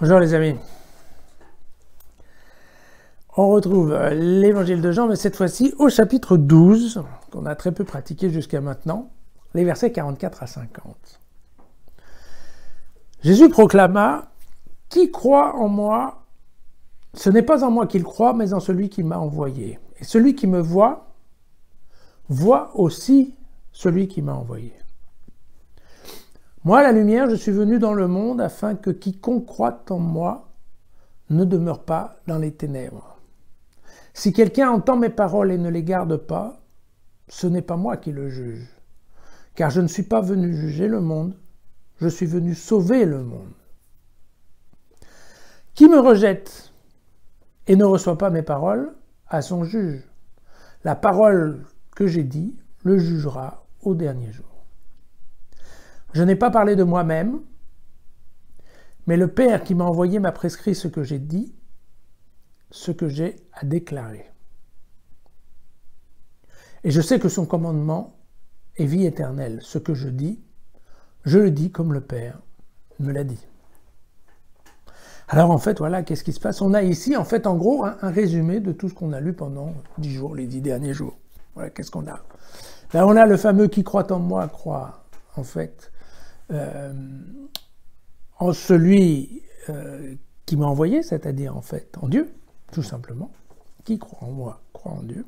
Bonjour les amis. On retrouve l'évangile de Jean, mais cette fois-ci au chapitre 12, qu'on a très peu pratiqué jusqu'à maintenant, les versets 44 à 50. Jésus proclama « Qui croit en moi, ce n'est pas en moi qu'il croit, mais en celui qui m'a envoyé. Et celui qui me voit, voit aussi celui qui m'a envoyé. Moi, la lumière, je suis venu dans le monde afin que quiconque croit en moi ne demeure pas dans les ténèbres. Si quelqu'un entend mes paroles et ne les garde pas, ce n'est pas moi qui le juge. Car je ne suis pas venu juger le monde, je suis venu sauver le monde. Qui me rejette et ne reçoit pas mes paroles a son juge. La parole que j'ai dit le jugera au dernier jour. Je n'ai pas parlé de moi-même, mais le Père qui m'a envoyé m'a prescrit ce que j'ai dit, ce que j'ai à déclarer. Et je sais que son commandement est vie éternelle. Ce que je dis, je le dis comme le Père me l'a dit. Alors en fait, voilà, qu'est-ce qui se passe? On a ici, en fait, en gros, un résumé de tout ce qu'on a lu pendant 10 jours, les 10 derniers jours. Voilà, qu'est-ce qu'on a? Là, on a le fameux « qui croit en moi croit », en fait, en celui qui m'a envoyé, c'est-à-dire en fait en Dieu, tout simplement. Qui croit en moi croit en Dieu.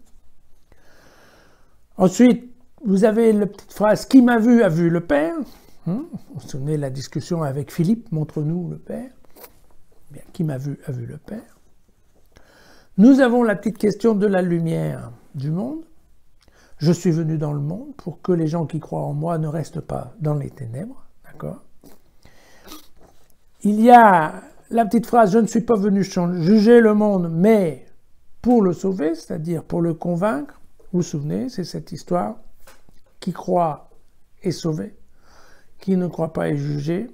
Ensuite, vous avez la petite phrase « qui m'a vu a vu le Père ». Vous vous souvenez de la discussion avec Philippe, « montre-nous le Père ». Bien, qui m'a vu a vu le Père. Nous avons la petite question de la lumière du monde. Je suis venu dans le monde pour que les gens qui croient en moi ne restent pas dans les ténèbres. D'accord ? Il y a la petite phrase « je ne suis pas venu juger le monde, mais pour le sauver », c'est-à-dire pour le convaincre. Vous vous souvenez, c'est cette histoire. Qui croit est sauvé, qui ne croit pas est jugé.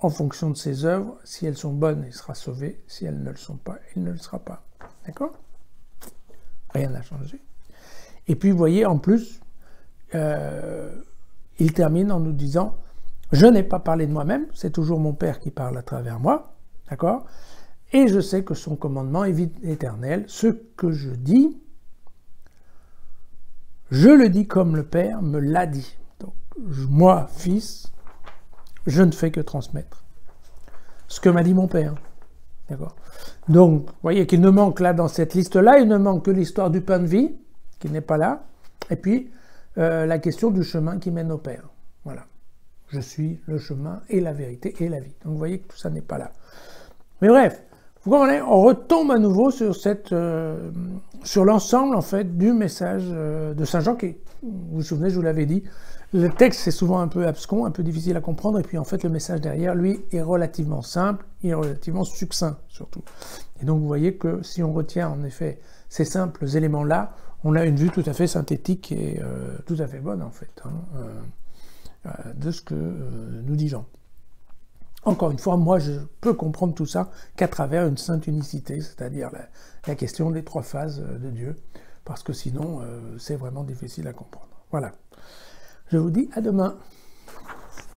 En fonction de ses œuvres, si elles sont bonnes, il sera sauvé. Si elles ne le sont pas, il ne le sera pas. D'accord ? Rien n'a changé. Et puis, vous voyez, en plus, il termine en nous disant « Je n'ai pas parlé de moi-même, c'est toujours mon Père qui parle à travers moi. » D'accord ? Et je sais que son commandement est vie éternelle. Ce que je dis, je le dis comme le Père me l'a dit. Donc, moi, fils, je ne fais que transmettre ce que m'a dit mon Père. D'accord ? Donc, vous voyez qu'il ne manque là, dans cette liste-là, il ne manque que l'histoire du pain de vie, qui n'est pas là, et puis la question du chemin qui mène au Père. Voilà. Je suis le chemin et la vérité et la vie. Donc, vous voyez que tout ça n'est pas là. Mais bref, vous comprenez, on retombe à nouveau sur sur l'ensemble, en fait, du message de Saint Jean, qui, vous vous souvenez, je vous l'avais dit, le texte, c'est souvent un peu abscon, un peu difficile à comprendre, et puis en fait, le message derrière, lui, est relativement simple, il est relativement succinct, surtout. Et donc, vous voyez que si on retient, en effet, ces simples éléments-là, on a une vue tout à fait synthétique et tout à fait bonne, en fait, de ce que nous dit Jean. Encore une fois, moi, je peux comprendre tout ça qu'à travers une sainte unicité, c'est-à-dire la question des trois phases de Dieu, parce que sinon, c'est vraiment difficile à comprendre. Voilà. Je vous dis à demain.